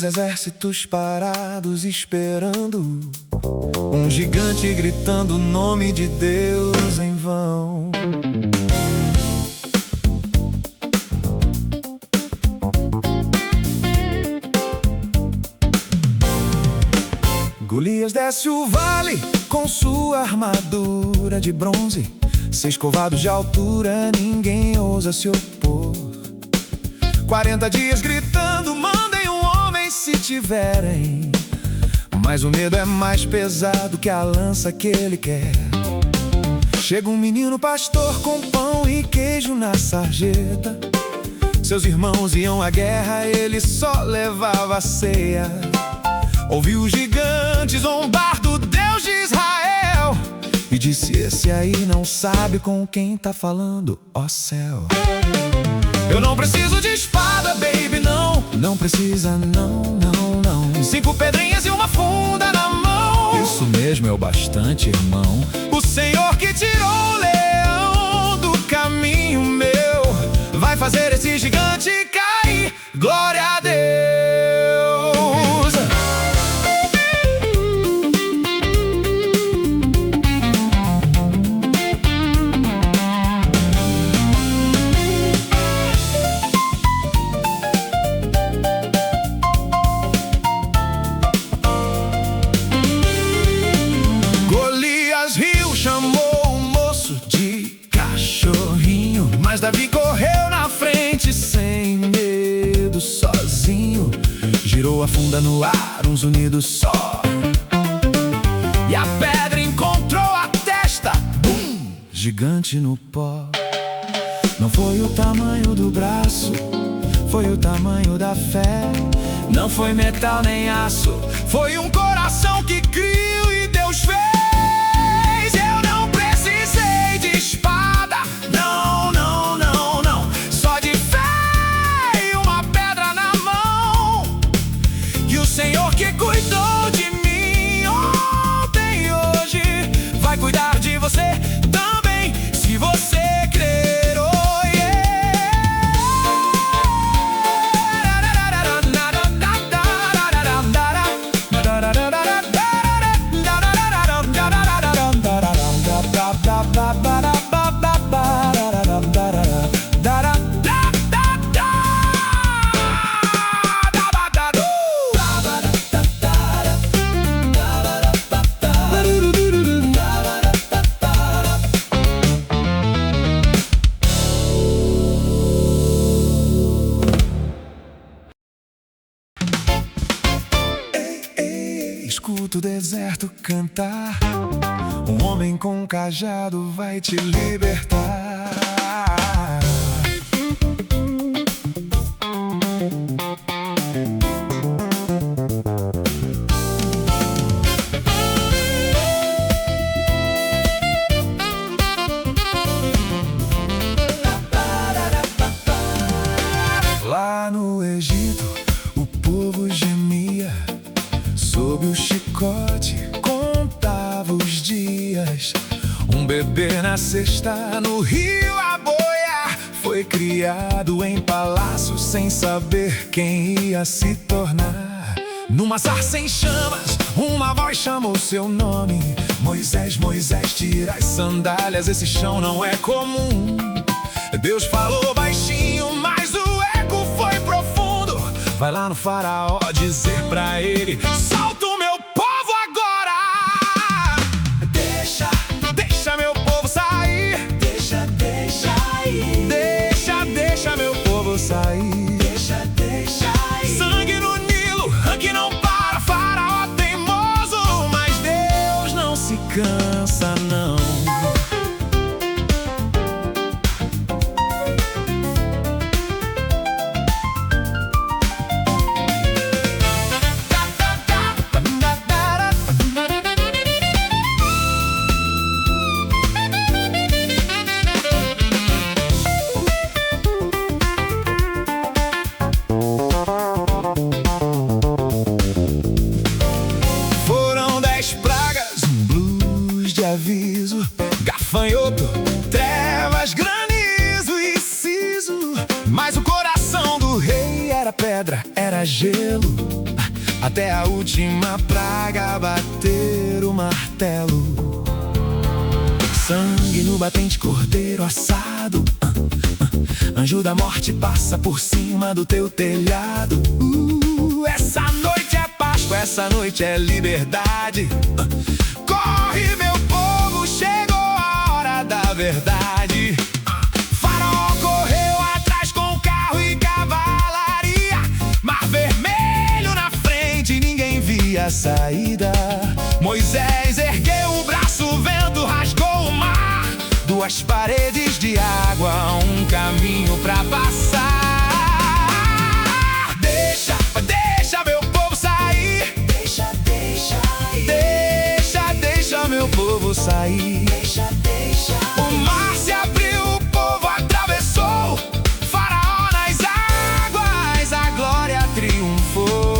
2 exércitos parados esperando, um gigante gritando o nome de Deus em vão. Golias desce o vale com sua armadura de bronze, 6 covados de altura, ninguém ousa se opor. 40 dias gritando, mandem um homem se tiverem, mas o medo é mais pesado que a lança que ele quer. Chega um menino pastor com pão e queijo na sarjeta. Seus irmãos iam à guerra, ele só levava a ceia. Ouviu o gigante zombar do Deus de Israel e disse: esse aí não sabe com quem tá falando, ó céu. Eu não preciso de espada, baby, não. Não precisa, não, não, não. 5 pedrinhas e uma funda na mão, isso mesmo é o bastante, irmão. O Senhor que tirou o leão do caminho meu vai fazer esse gigante cair. Glória a Deus. Chamou o moço de cachorrinho, mas Davi correu na frente sem medo, sozinho. Girou a funda no ar, um zunido só, e a pedra encontrou a testa, bum! Gigante no pó. Não foi o tamanho do braço, foi o tamanho da fé. Não foi metal nem aço, foi um coração que criou e Deus fez. Senhor que cuidou de mim ontem e hoje vai cuidar de você também, se você crer, oh yeah. Escuta o deserto cantar, um homem com um cajado vai te libertar. Lá no Egito, o povo gemia sob o chicote, contava os dias. Um bebê na cesta, no rio a boiar. Foi criado em palácio sem saber quem ia se tornar. Numa sarça em chamas, uma voz chamou seu nome: Moisés, Moisés, tira as sandálias, esse chão não é comum. Deus falou baixinho, mas o eco foi profundo. Vai lá no faraó dizer pra ele: solta o meu povo agora. Deixa meu povo sair. Deixa ir. Deixa meu povo sair. Deixa ir. Sangue no Nilo, ranque não para, faraó teimoso, mas Deus não se cansa não. Aviso, gafanhoto, trevas, granizo e siso. Mas o coração do rei era pedra, era gelo. até a última praga bater o martelo. Sangue no batente, cordeiro assado. Anjo da morte passa por cima do teu telhado. Essa noite é Páscoa, essa noite é liberdade. Corre, meu povo, chegou a hora da verdade. Faraó correu atrás com carro e cavalaria. Mar vermelho na frente, ninguém via a saída. Moisés ergueu o braço, o vento rasgou o mar. Duas paredes de água, um caminho pra passar. Deixa meu povo sair. Deixa meu povo sair. O mar se abriu, o povo atravessou. Faraó nas águas, a glória triunfou.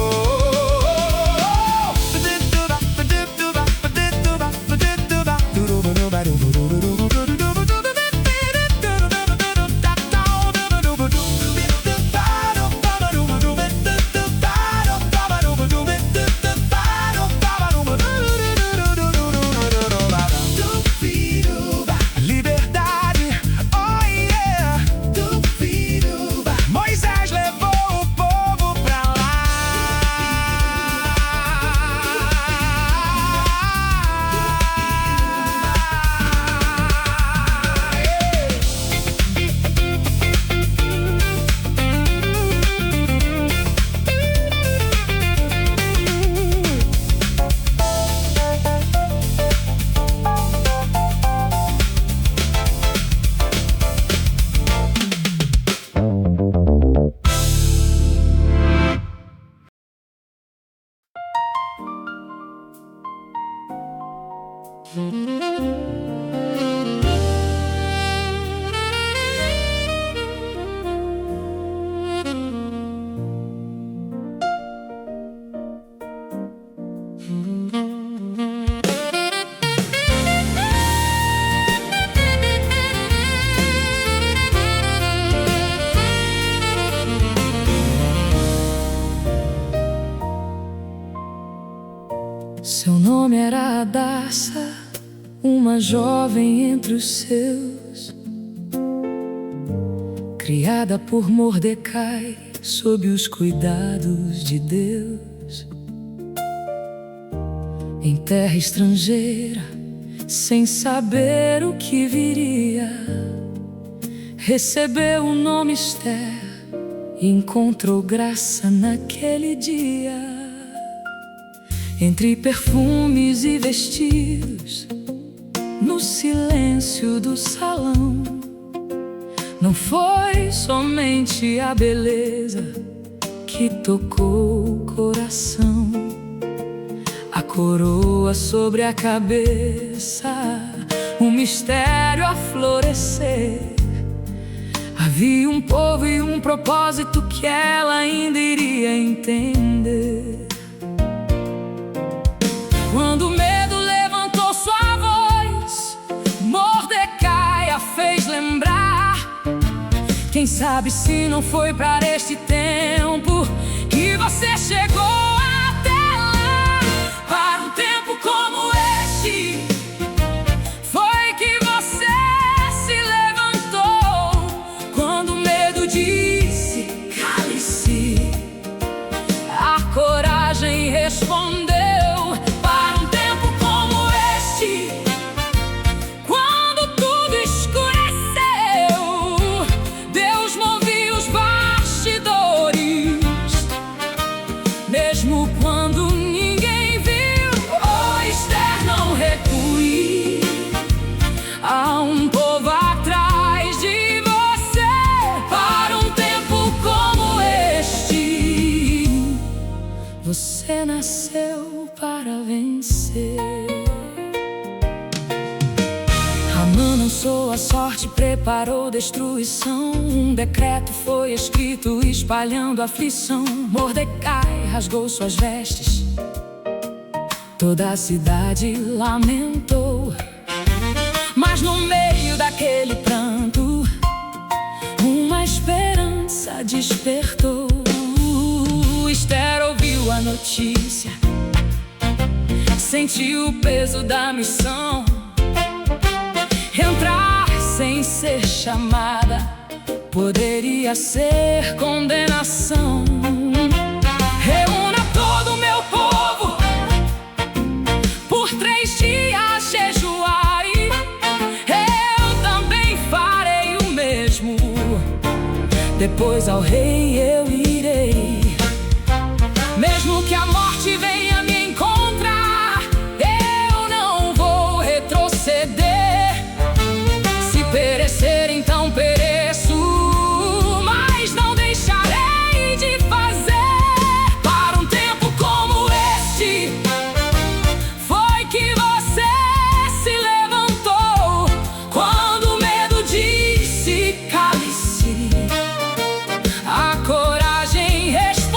Seu nome era Hadassa, uma jovem entre os seus, criada por Mordecai sob os cuidados de Deus. Em terra estrangeira, sem saber o que viria, recebeu o nome Esther e encontrou graça naquele dia. Entre perfumes e vestidos, no silêncio do salão, não foi somente a beleza que tocou o coração. A coroa sobre a cabeça, um mistério a florescer. Havia um povo e um propósito que ela ainda iria entender. Quando o medo levantou sua voz, Mordecai a fez lembrar. Quem sabe se não foi para este tempo que você chegou até lá. Para um tempo como este, foi que você se levantou. Quando o medo disse, cale-se, a coragem respondeu. Mesmo quando ninguém viu, oh Esther, não recue. Há um povo atrás de você. Para um tempo como este, você nasceu para vencer. Amã lançou a sorte, preparou destruição. Um decreto foi escrito espalhando aflição. Mordecai rasgou suas vestes, toda a cidade lamentou. Mas no meio daquele pranto, uma esperança despertou. Esther ouviu ouviu a notícia, sentiu o peso da missão. Entrar sem ser chamada poderia ser condenação. Reúna todo o meu povo, por 3 dias jejuai. Eu também farei o mesmo, depois ao rei eu irei. Mesmo que a morte venha me encontrar, eu não vou retroceder. Se perecer, então pereço, mas não deixarei de fazer. Para um tempo como este, foi que você se levantou, quando o medo disse cale-se. A coragem respondeu.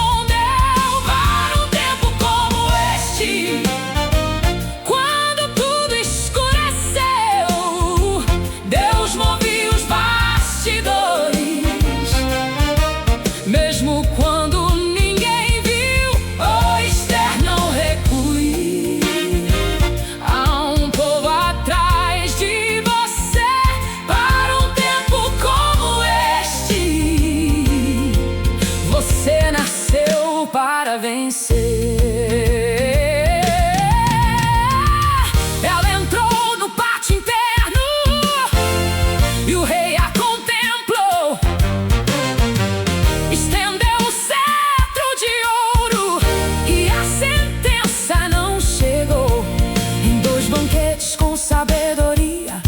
Para um tempo como este, quando tudo escureceu, Deus movia os bastidores. Mesmo quando ninguém viu, oh Esther, não recue. Há um povo atrás de você. Para um tempo como este, você nasceu para vencer. Ela entrou no pátio interno e o rei a contemplou. Estendeu o cetro de ouro e a sentença não chegou. Em 2 banquetes com sabedoria,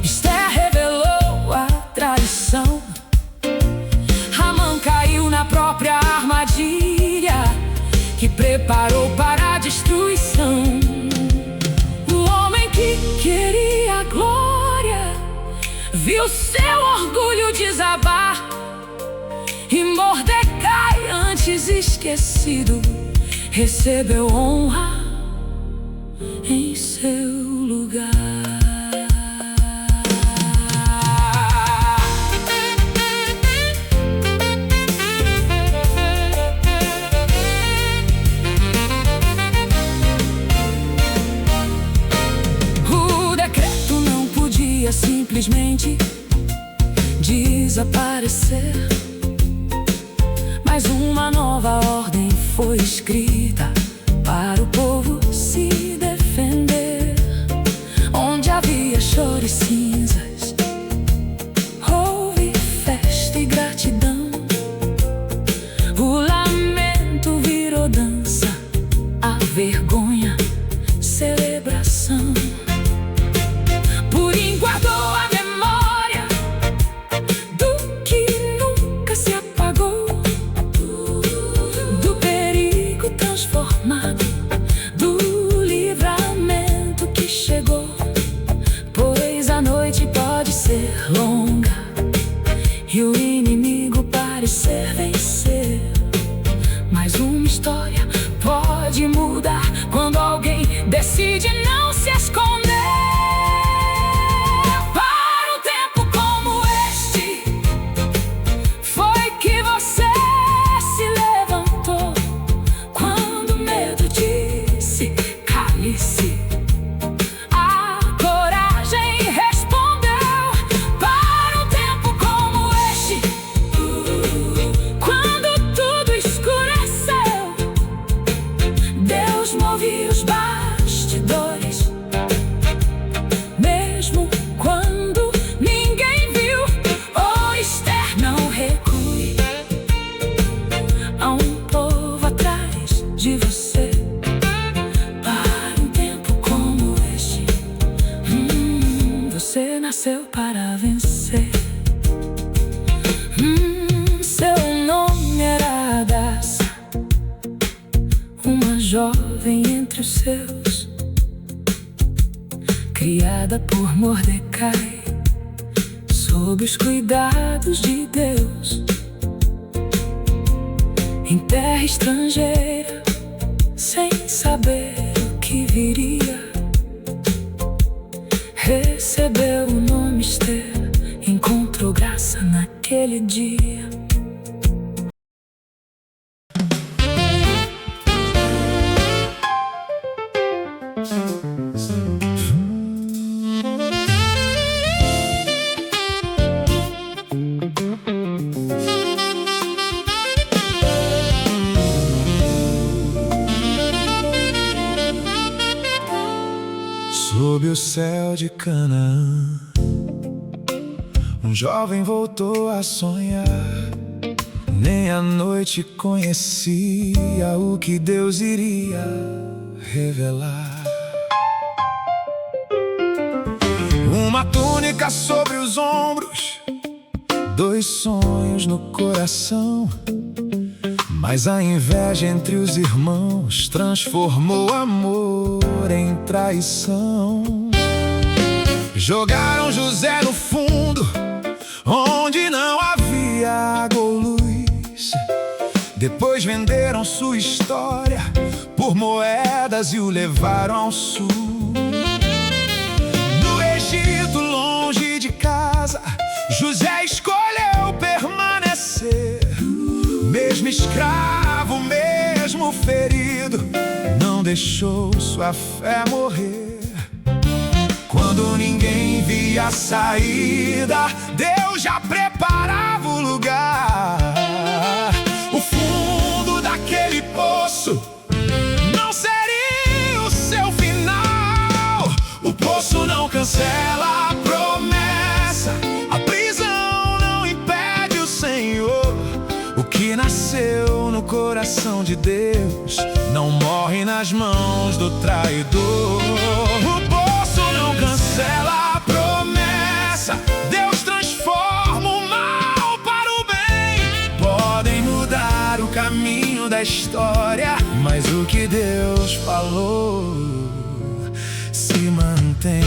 Esther revelou a traição. Amã caiu na própria armadilha que preparou para a destruição. O homem que queria glória viu seu orgulho desabar, e Mordecai, antes esquecido, recebeu honra em seu lugar. O decreto não podia simplesmente desaparecer, mas uma nova ordem foi escrita para o povo se defender. Onde havia choro e cinzas, houve festa e gratidão. O lamento virou dança, a vergonha, celebração. Purim guardou a memória do que nunca se apagou, do perigo transformado, do livramento que chegou. Pois a noite pode ser longa e o inimigo parecer vencer, mas uma história pode mudar quando alguém decide não se esconder. Para um tempo como este, foi que você se levantou, quando o medo disse cale-se. A coragem respondeu. Para um tempo como este, quando tudo escureceu, Deus movia os bastidores. Mesmo quando ninguém viu, oh Esther, não recue. Há um povo atrás de você. Para um tempo como este, você nasceu para vencer. Seu nome era Hadassah, uma jovem entre os seus, criada por Mordecai, sob os cuidados de Deus. Em terra estrangeira, sem saber o que viria, recebeu o nome Esther, encontrou graça naquele dia. Sob o céu de Canaã, um jovem voltou a sonhar. Nem a noite conhecia o que Deus iria revelar. Uma túnica sobre os ombros, 2 sonhos no coração. Mas a inveja entre os irmãos transformou amor em traição. Jogaram José no fundo, onde não havia água ou luz. Depois venderam sua história por moedas e o levaram ao sul. No Egito, longe de casa, José escolheu permanecer. Mesmo escravo, mesmo ferido, não deixou sua fé morrer. Quando ninguém via a saída, Deus já preparava o lugar. O fundo daquele poço não seria o seu final. O poço não cancela a promessa, a prisão não impede o Senhor. O que nasceu no coração de Deus não morre nas mãos do traidor. O poço não cancela a promessa, Deus transforma o mal para o bem. Podem mudar o caminho da história, mas o que Deus falou se mantém.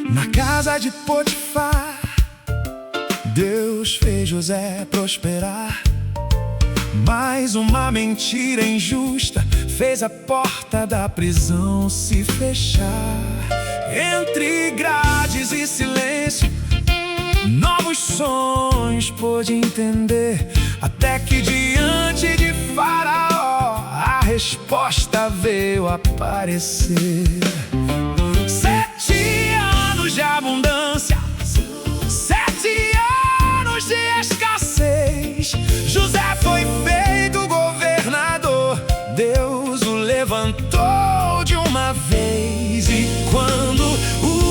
Na casa de Potifar, Deus fez José prosperar. Mas uma mentira injusta fez a porta da prisão se fechar. Entre grades e silêncio, novos sonhos pôde entender. Até que diante de Faraó, a resposta veio aparecer. 7 anos de abundância, 7 anos de escassez. José foi feito governador, Deus o levantou de uma vez. E quando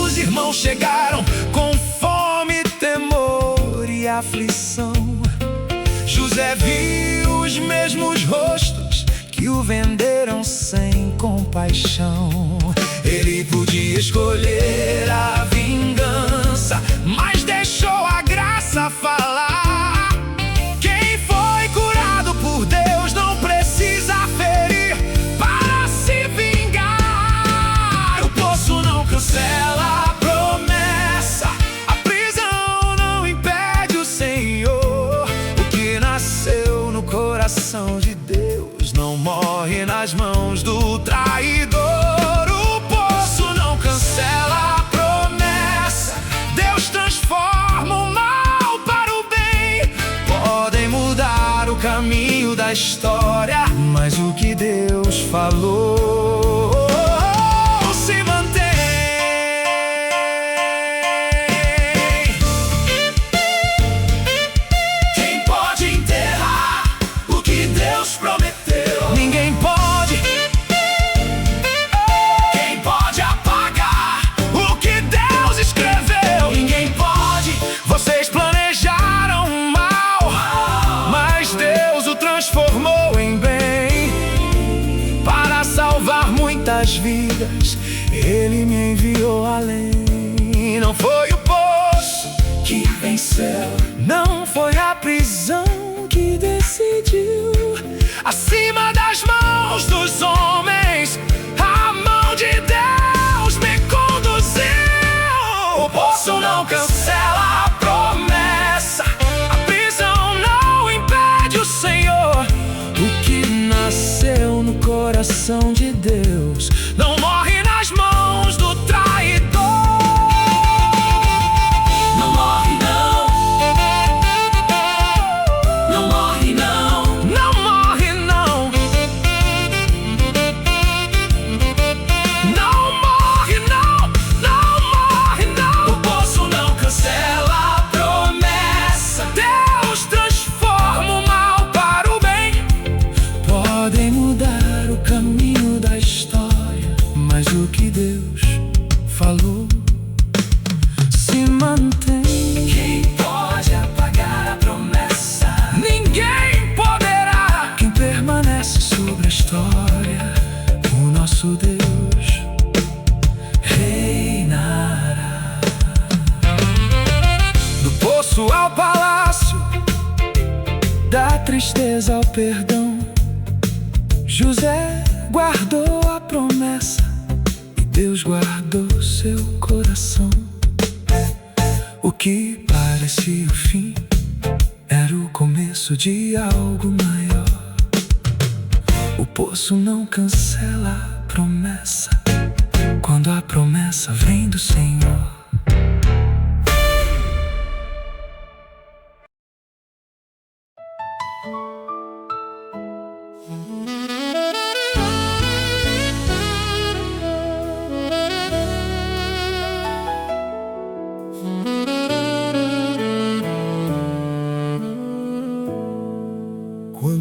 os irmãos chegaram com fome, temor e aflição, José viu os mesmos rostos que o venderam sem compaixão. Ele podia escolher a vingança, mas deixou a graça falar. Quem foi curado por Deus não precisa ferir para se vingar. O poço não cancela a promessa, a prisão não impede o Senhor. O que nasceu no coração de Deus não morre nas mãos do traidor. Cancela a promessa, Deus transforma o mal para o bem. Podem mudar o caminho da história, mas o que Deus falou se mantém. Quem pode enterrar o que Deus prometeu? Ninguém pode. Vocês planejaram mal, mas Deus o transformou em bem. Para salvar muitas vidas, Ele me enviou além. Não foi o poço que venceu, não foi a prisão que decidiu. Acima das mãos dos homens, a mão de Deus me conduziu. O poço não cancela a promessa, a prisão não impede o Senhor. O que nasceu no coração de Deus não morre nas mãos do traidor. mantém. Quem pode apagar a promessa? Ninguém poderá. Quem permanece sobre a história, o nosso Deus reinará. Do poço ao palácio, Da tristeza ao perdão, José guardou a promessa e Deus guardou seu coração. O que parecia o fim era o começo de algo maior. O poço não cancela a promessa quando a promessa vem do Senhor.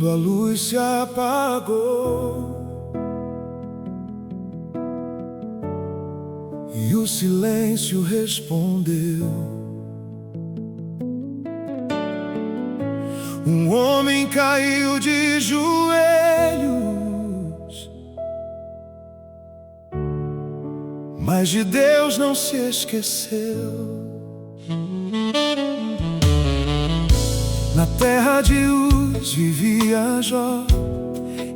quando a luz se apagou e o silêncio respondeu. Um homem caiu de joelhos, mas de Deus não se esqueceu. Na terra de Uz vivia Jó,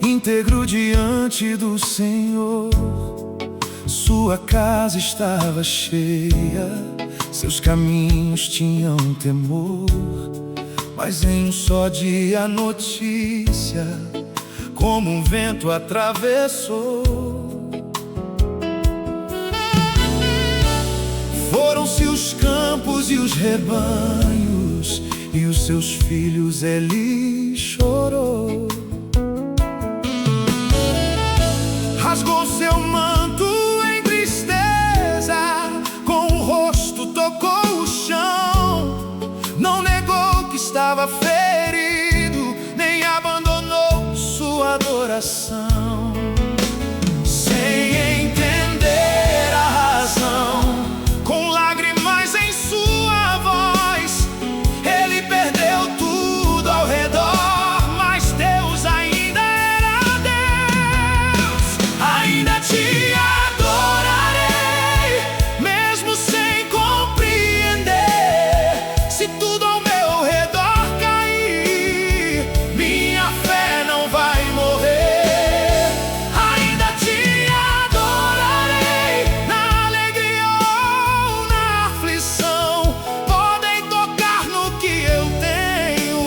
íntegro diante do Senhor. Sua casa estava cheia, seus caminhos tinham temor. Mas em um só dia a notícia, como um vento, atravessou. Foram-se os campos e os rebanhos, e os seus filhos ele chorou. Rasgou seu manto em tristeza, com o rosto tocou o chão. Não negou que estava ferido, nem abandonou sua adoração. Sem entender a razão, com lágrimas em sua voz, ele perdeu tudo ao redor, mas Deus ainda era Deus. Ainda te adorarei, mesmo sem compreender. Se tudo ao meu redor cair, minha fé não vai morrer. Ainda te adorarei, na alegria ou na aflição. Podem tocar no que eu tenho,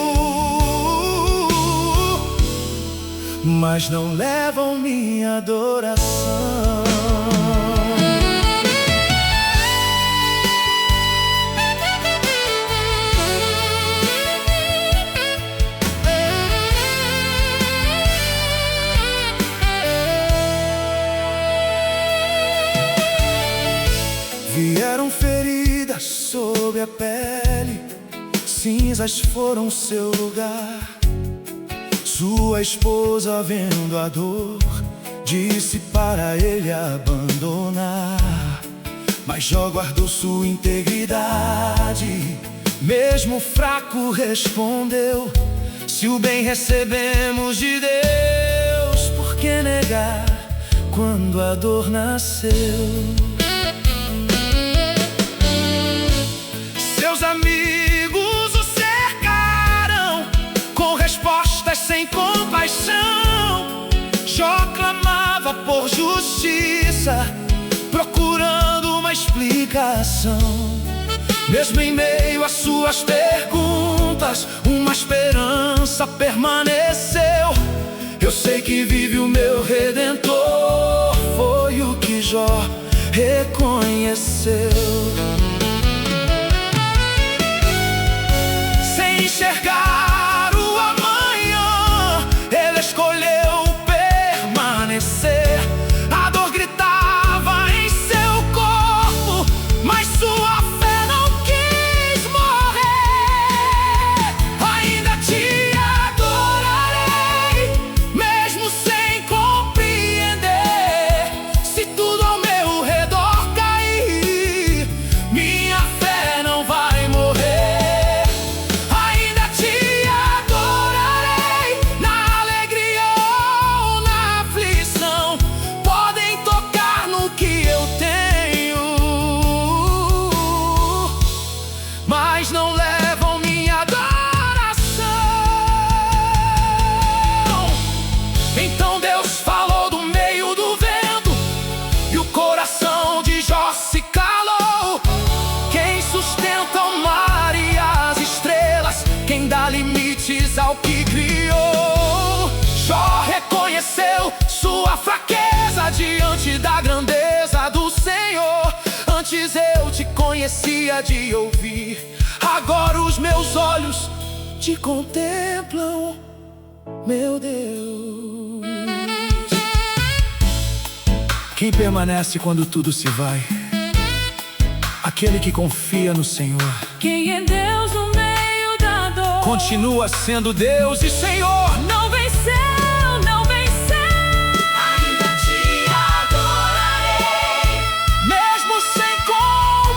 mas não levam minha adoração. Vieram feridas sobre a pele, cinzas foram seu lugar. Sua esposa, vendo a dor, disse para ele abandonar. Mas Jó guardou sua integridade, mesmo fraco respondeu: se o bem recebemos de Deus, por que negar quando a dor nasceu? Seus amigos o cercaram com respostas sem compaixão. Jó clamava por justiça, procurando uma explicação. Mesmo em meio às suas perguntas, uma esperança permaneceu. Eu sei que vive o meu Redentor, foi o que Jó reconheceu. Enxergar o amanhã, ele escolheu permanecer. A dor gritava em seu corpo, mas sua fé não quis morrer. Ainda te adorarei, mesmo sem compreender. Se tudo ao meu redor cair, fraqueza diante da grandeza do Senhor. Antes eu te conhecia de ouvir, agora os meus olhos te contemplam, meu Deus. Quem permanece quando tudo se vai? Aquele que confia no Senhor. Quem é Deus no meio da dor Continua sendo Deus e Senhor. não venceu, não venceu. Ainda te adorarei, mesmo sem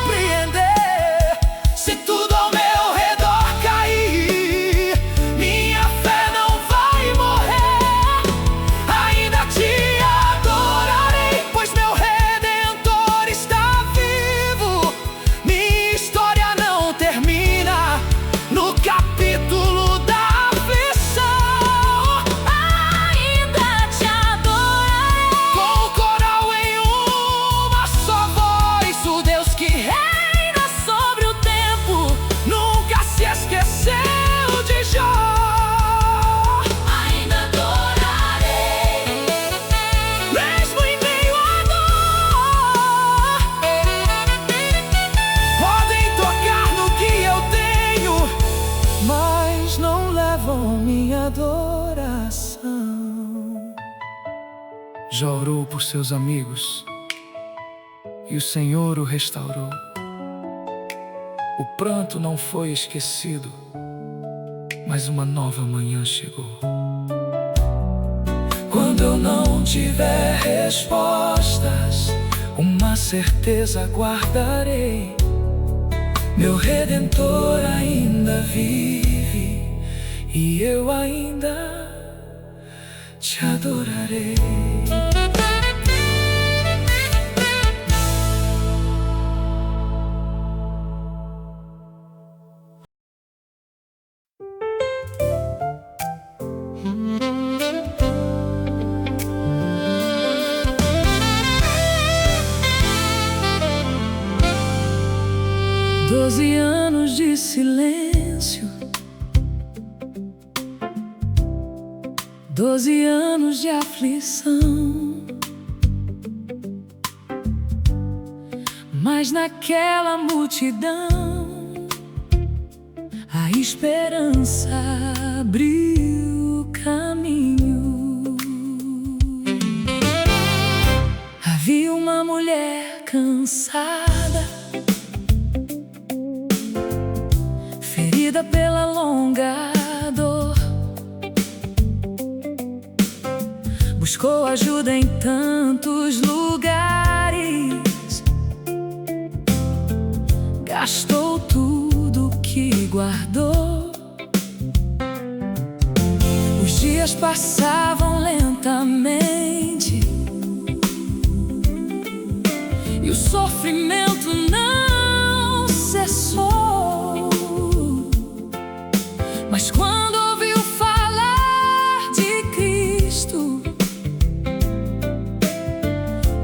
compreender. Se tudo ao meu redor cair, minha fé não vai morrer. Ainda te adorarei, pois meu Redentor está vivo. Minha história não termina no capítulo da aflição. Ainda te adorarei, Com o coral em uma só voz, o Deus que reina sobre o tempo nunca se esqueceu de Jó. ainda adorarei, Mesmo em meio à dor, podem tocar no que eu tenho, mas não levam minha adoração. Jó orou por seus amigos e o Senhor o restaurou. O pranto não foi esquecido, mas uma nova manhã chegou. Quando eu não tiver respostas, uma certeza guardarei: meu Redentor ainda vive e eu ainda te adorarei. Doze anos de silêncio, 12 anos de aflição, mas naquela multidão a esperança abriu caminho. Havia uma mulher cansada, ferida pela longa dor, buscou ajuda em tantos lugares, gastou tudo que guardou. Os dias passavam lentamente e o sofrimento não cessou. Mas quando ouviu falar de Cristo,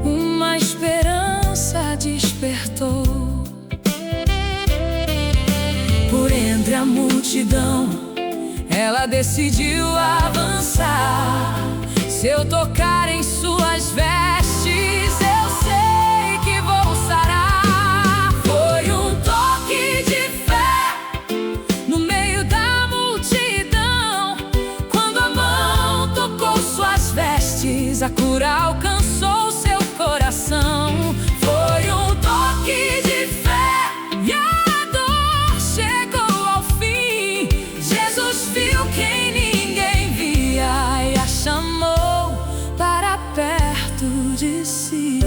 uma esperança despertou. Por entre a multidão, ela decidiu avançar. Se eu tocar em suas vestes, eu sei que vou sarar. Foi um toque de fé no meio da multidão. Quando a mão tocou suas vestes, a cura alcançou seu coração. Foi um toque de fé e a dor chegou ao fim. Jesus viu quem ninguém via e a chamou para perto de si.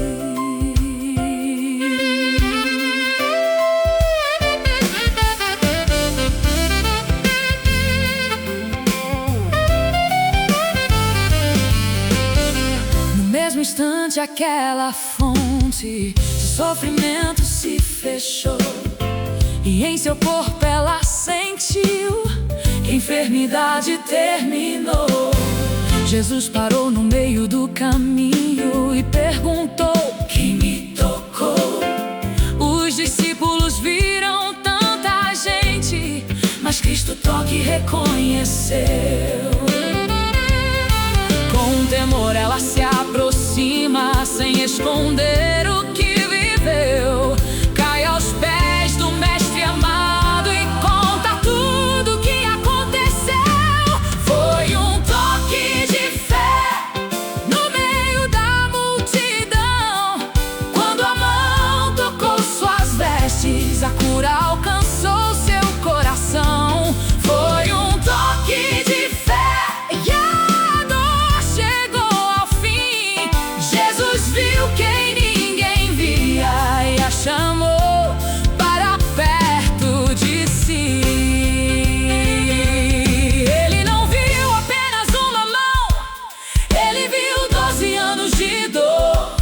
No mesmo instante, aquela fonte de sofrimento se fechou, e em seu corpo ela sentiu que a enfermidade terminou. Jesus parou no meio do caminho e perguntou: quem me tocou? Os discípulos viram tanta gente, mas Cristo toque reconheceu. Com temor ela se aproximou ama, sem esconder o que viveu. Cai aos pés do mestre amado e conta tudo o que aconteceu. Foi um toque de fé no meio da multidão. Quando a mão tocou suas vestes, a cura alcançou seu coração. Foi um toque de fé e a dor chegou ao fim. Jesus viu quem ninguém via e a chamou para perto de si. Ele não viu apenas uma mão, ele viu 12 anos de dor.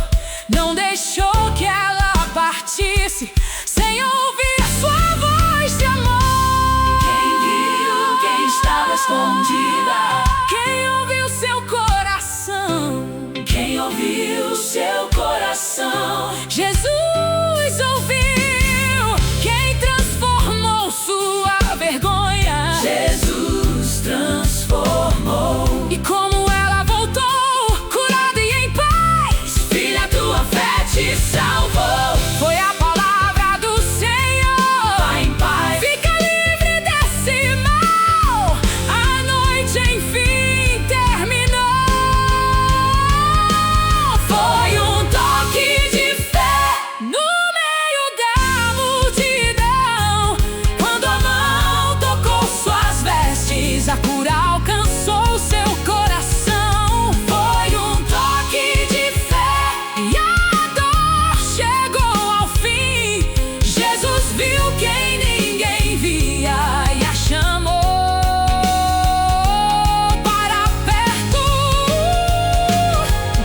Não deixou que ela partisse sem ouvir sua voz de amor. Quem viu quem estava escondida? Quem ouviu seu coração? Quem ouviu seu coração? Jesus ouviu. Quem transformou sua vergonha? Jesus transformou. E como ela voltou, curada e em paz, filha, tua fé te salvou. Foi a palavra do Senhor. Vai em paz, fica livre desse mal. A noite enfim terminou. Foi um toque de fé no meio da multidão. Quando a mão tocou suas vestes, a cura alcançou seu coração. Foi um toque de fé e a dor chegou ao fim. Jesus viu quem ninguém via e a chamou para perto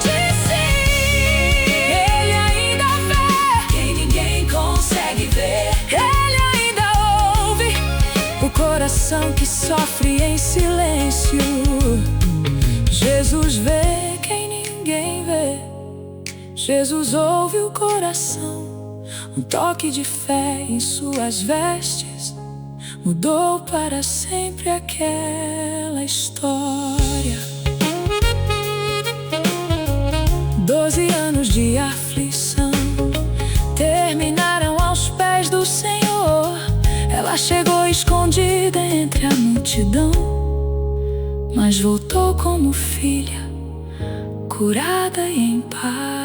de si. Ele ainda vê quem ninguém consegue ver. Ele ainda ouve o coração que sofre em silêncio. Jesus vê quem ninguém vê. Jesus ouve o coração. Um toque de fé em suas vestes mudou para sempre aquela história. 12 anos de aflição terminaram aos pés do Senhor. Ela chegou escondida entre a multidão, mas voltou como filha, curada e em paz.